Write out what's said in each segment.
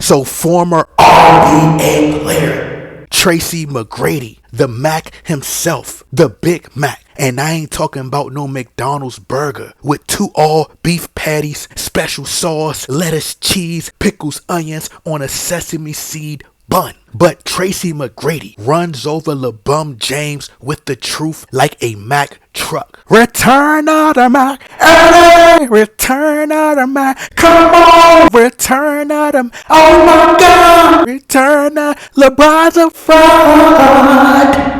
So former NBA player Tracy McGrady, the Mac himself, the Big Mac. And I ain't talking about no McDonald's burger with 2 all beef patties, special sauce, lettuce, cheese, pickles, onions on a sesame seed bun. But Tracy McGrady runs over LeBron James with the truth like a Mack truck. Return of the Mac, LA, return of the Mac, come on, return of the, oh my God, return of LeBron's a fraud.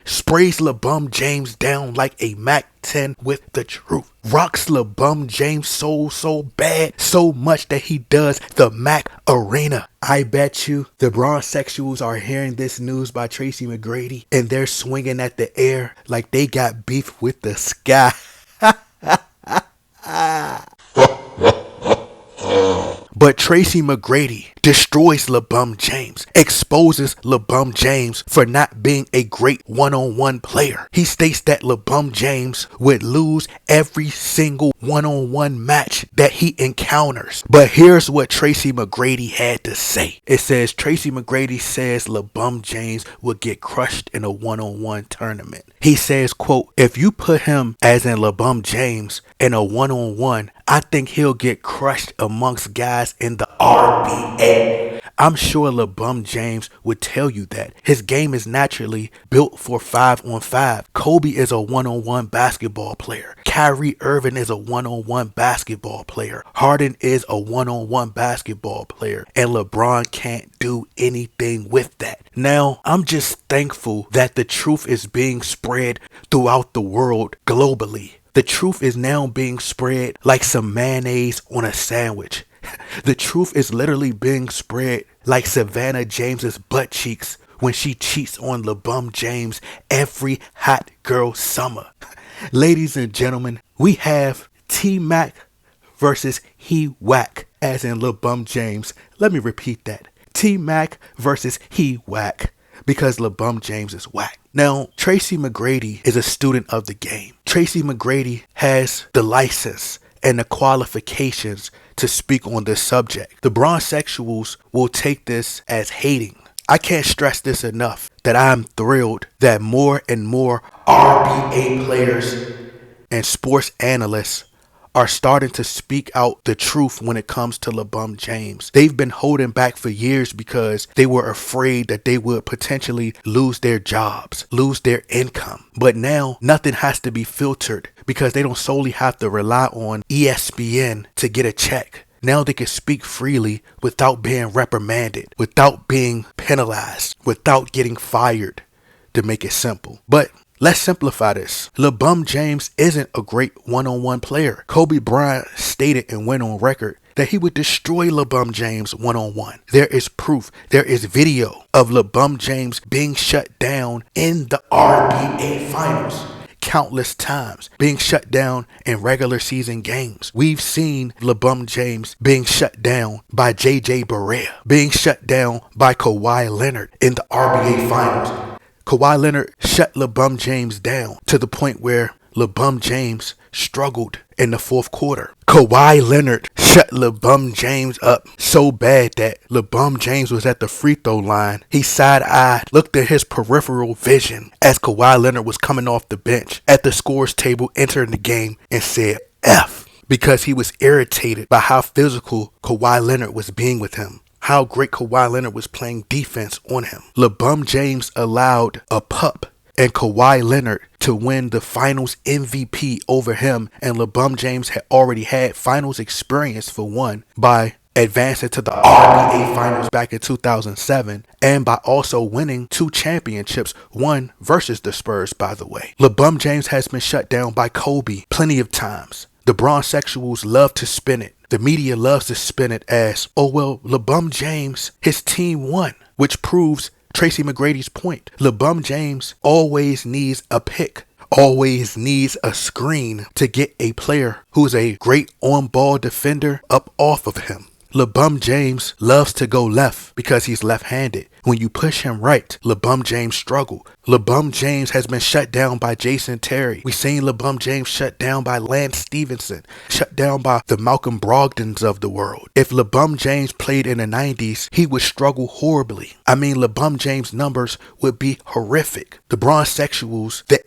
Sprays LeBron James down like a Mac 10 with the truth. Rocks LeBron James so bad, so much that he does the Mac Arena. I bet you the bronsexuals are hearing this news by Tracy McGrady and they're swinging at the air like they got beef with the sky. But Tracy McGrady destroys LeBron James, exposes LeBron James for not being a great one-on-one player. He states that LeBron James would lose every single one-on-one match that he encounters. But here's what Tracy McGrady had to say. It says, Tracy McGrady says LeBron James would get crushed in a one-on-one tournament. He says, quote, if you put him, as in LeBron James, in a one-on-one, I think he'll get crushed amongst guys in the RBA. I'm sure LeBron James would tell you that. His game is naturally built for 5-on-5. Kobe is a one-on-one basketball player. Kyrie Irving is a one-on-one basketball player. Harden is a one-on-one basketball player. And LeBron can't do anything with that. Now, I'm just thankful that the truth is being spread throughout the world globally. The truth is now being spread like some mayonnaise on a sandwich. The truth is literally being spread like Savannah James's butt cheeks when she cheats on LeBron James every hot girl summer. Ladies and gentlemen, we have T-Mac versus He Whack, as in LeBron James. Let me repeat that. T-Mac versus He Whack, because LeBron James is whack. Now, Tracy McGrady is a student of the game. Tracy McGrady has the license and the qualifications to speak on this subject. The bronsexuals will take this as hating. I can't stress this enough that I'm thrilled that more and more RBA players and sports analysts are starting to speak out the truth when it comes to LeBron James. They've been holding back for years because they were afraid that they would potentially lose their jobs, lose their income. But now nothing has to be filtered because they don't solely have to rely on ESPN to get a check. Now they can speak freely without being reprimanded, without being penalized, without getting fired, to make it simple. But let's simplify this. LeBron James isn't a great one-on-one player. Kobe Bryant stated and went on record that he would destroy LeBron James one-on-one. There is proof. There is video of LeBron James being shut down in the RBA finals countless times, being shut down in regular season games. We've seen LeBron James being shut down by JJ Barea, being shut down by Kawhi Leonard in the RBA finals. Kawhi Leonard shut LeBron James down to the point where LeBron James struggled in the fourth quarter. Kawhi Leonard shut LeBron James up so bad that LeBron James was at the free throw line. He side-eyed, looked at his peripheral vision as Kawhi Leonard was coming off the bench at the scores table entering the game and said F, because he was irritated by how physical Kawhi Leonard was being with him. How great Kawhi Leonard was playing defense on him. LeBron James allowed a pup and Kawhi Leonard to win the finals MVP over him, and LeBron James had already had finals experience for one by advancing to the RBA finals back in 2007 and by also winning 2 championships, one versus the Spurs, by the way. LeBron James has been shut down by Kobe plenty of times. The bronsexuals love to spin it. The media loves to spin it as, oh well, LeBron James, his team won, which proves Tracy McGrady's point. LeBron James always needs a pick, always needs a screen to get a player who's a great on-ball defender up off of him. LeBron James loves to go left because he's left-handed. When you push him right, LeBron James struggle. LeBron James has been shut down by Jason Terry. We've seen LeBron James shut down by Lance Stevenson, shut down by the Malcolm Brogdons of the world. If LeBron James played in the 90s, he would struggle horribly. I mean, LeBron James' numbers would be horrific. The Bronsexuals, the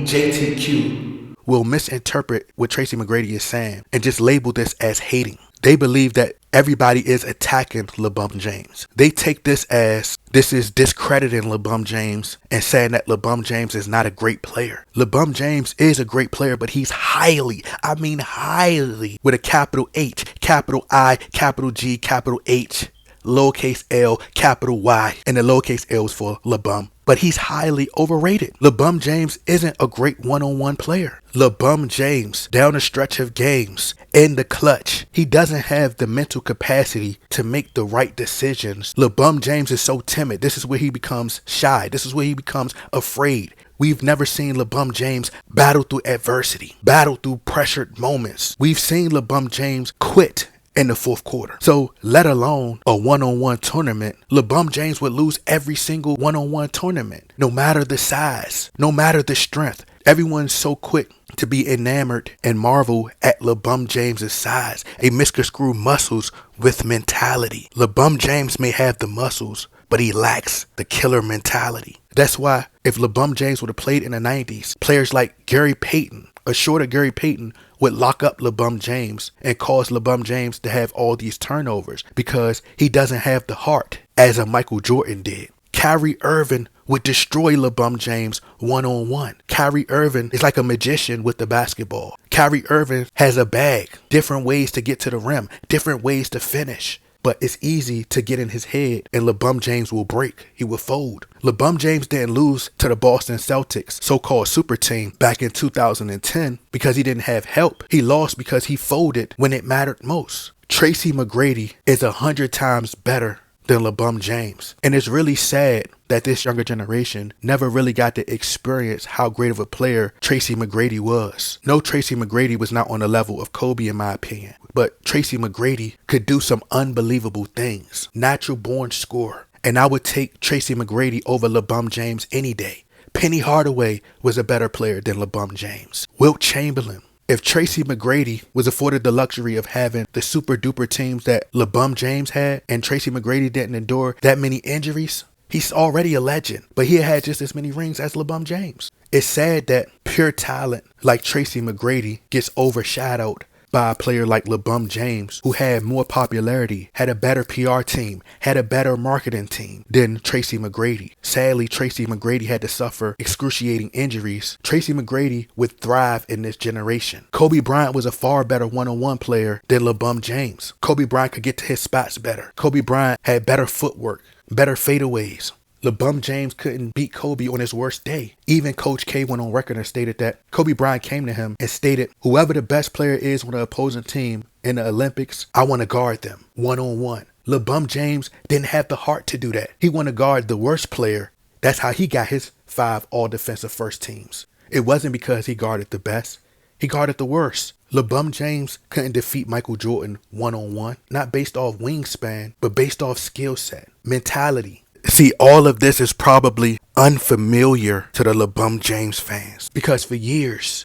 LBJTQ, will misinterpret what Tracy McGrady is saying and just label this as hating. They believe that everybody is attacking LeBron James. They take this as this is discrediting LeBron James and saying that LeBron James is not a great player. LeBron James is a great player, but he's highly, I mean highly, with a capital H, capital I, capital G, capital H, lowercase L, capital Y, and the lowercase L is for LeBron. But he's highly overrated. LeBron James isn't a great one-on-one player. LeBron James, down the stretch of games, in the clutch, he doesn't have the mental capacity to make the right decisions. LeBron James is so timid. This is where he becomes shy. This is where he becomes afraid. We've never seen LeBron James battle through adversity, battle through pressured moments. We've seen LeBron James quit in the fourth quarter. So let alone a one-on-one tournament, LeBron James would lose every single one-on-one tournament, no matter the size, no matter the strength. Everyone's so quick to be enamored and marvel at LeBron James's size, a misconstrued muscles with mentality. LeBron James may have the muscles, but he lacks the killer mentality. That's why if LeBron James would have played in the 90s, players like Gary Payton, a shorter Gary Payton, would lock up LeBron James and cause LeBron James to have all these turnovers because he doesn't have the heart as a Michael Jordan did. Kyrie Irving would destroy LeBron James one-on-one. Kyrie Irving is like a magician with the basketball. Kyrie Irving has a bag, different ways to get to the rim, different ways to finish. But it's easy to get in his head and LeBron James will break. He will fold. LeBron James didn't lose to the Boston Celtics, so-called super team, back in 2010 because he didn't have help. He lost because he folded when it mattered most. Tracy McGrady is 100 times better than LeBron James. And it's really sad that this younger generation never really got to experience how great of a player Tracy McGrady was. No, Tracy McGrady was not on the level of Kobe in my opinion. But Tracy McGrady could do some unbelievable things. Natural born scorer. And I would take Tracy McGrady over LeBron James any day. Penny Hardaway was a better player than LeBron James. Wilt Chamberlain. If Tracy McGrady was afforded the luxury of having the super duper teams that LeBron James had and Tracy McGrady didn't endure that many injuries, he's already a legend. But he had just as many rings as LeBron James. It's sad that pure talent like Tracy McGrady gets overshadowed by a player like LeBron James, who had more popularity, had a better PR team, had a better marketing team than Tracy McGrady. Sadly, Tracy McGrady had to suffer excruciating injuries. Tracy McGrady would thrive in this generation. Kobe Bryant was a far better one-on-one player than LeBron James. Kobe Bryant could get to his spots better. Kobe Bryant had better footwork, better fadeaways. LeBron James couldn't beat Kobe on his worst day. Even Coach K went on record and stated that Kobe Bryant came to him and stated, whoever the best player is on the opposing team in the Olympics, I want to guard them one-on-one. LeBron James didn't have the heart to do that. He wanted to guard the worst player. That's how he got his 5 all-defensive first teams. It wasn't because he guarded the best. He guarded the worst. LeBron James couldn't defeat Michael Jordan one-on-one, not based off wingspan, but based off skill set, mentality. See, all of this is probably unfamiliar to the LeBron James fans because for years,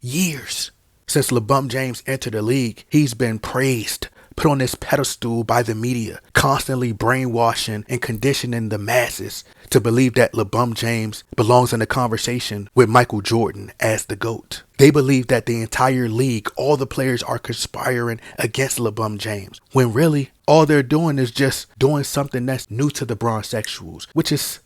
since LeBron James entered the league, he's been praised, put on this pedestal by the media, constantly brainwashing and conditioning the masses to believe that LeBron James belongs in a conversation with Michael Jordan as the GOAT. They believe that the entire league, all the players are conspiring against LeBron James, when really all they're doing is just doing something that's new to the Bronsexuals, which is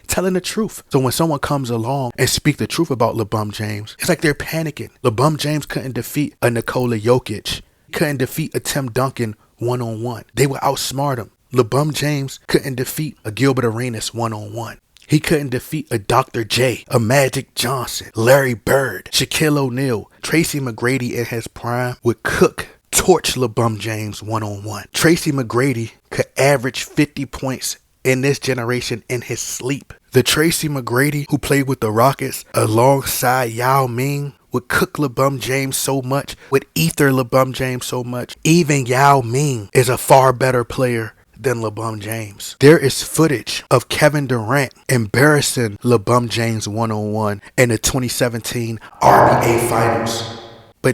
telling the truth. So when someone comes along and speak the truth about LeBron James, it's like they're panicking. LeBron James couldn't defeat a Nikola Jokic, couldn't defeat a Tim Duncan one-on-one. They would outsmart him. LeBron James couldn't defeat a Gilbert Arenas one-on-one. He couldn't defeat a Dr. J, a Magic Johnson, Larry Bird, Shaquille O'Neal. Tracy McGrady in his prime would torch LeBron James one-on-one. Tracy McGrady could average 50 points in this generation in his sleep. The Tracy McGrady who played with the Rockets alongside Yao Ming would cook LeBron James so much, would ether LeBron James so much. Even Yao Ming is a far better player than LeBron James. There is footage of Kevin Durant embarrassing LeBron James one-on-one in the 2017 RBA Finals.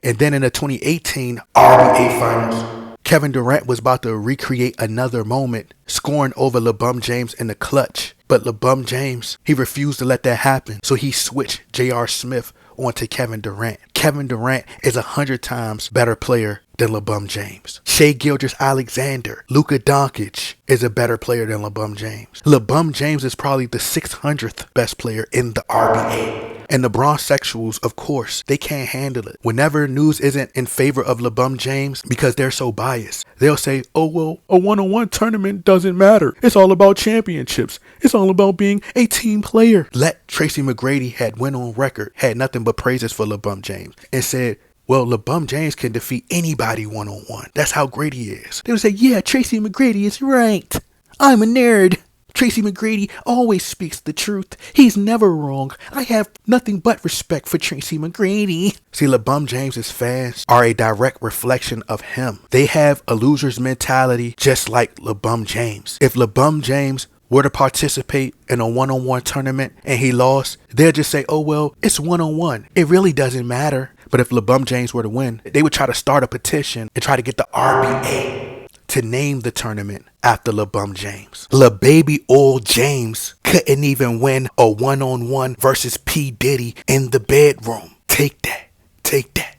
And then in the 2018 RBA Finals, Kevin Durant was about to recreate another moment, scoring over LeBron James in the clutch. But LeBron James, he refused to let that happen, so he switched J.R. Smith onto Kevin Durant. Kevin Durant is 100 times better player than LeBron James. Shai Gilgeous-Alexander, Luka Doncic is a better player than LeBron James. LeBron James is probably the 600th best player in the RBA. And the Bronsexuals, of course, they can't handle it. Whenever news isn't in favor of LeBron James, because they're so biased, they'll say, oh, well, a one-on-one tournament doesn't matter. It's all about championships. It's all about being a team player. Tracy McGrady had went on record, had nothing but praises for LeBron James, and said, well, LeBron James can defeat anybody one-on-one. That's how great he is. They would say, yeah, Tracy McGrady is right. I'm a nerd. Tracy McGrady always speaks the truth. He's never wrong. I have nothing but respect for Tracy McGrady. See, LeBron James's fans are a direct reflection of him. They have a loser's mentality just like LeBron James. If LeBron James were to participate in a one-on-one tournament and he lost, they'll just say, oh, well, it's one-on-one. It really doesn't matter. But if LeBron James were to win, they would try to start a petition and try to get the RBA to name the tournament after LeBron James. LeBaby old James couldn't even win a one-on-one versus P. Diddy in the bedroom. Take that. Take that.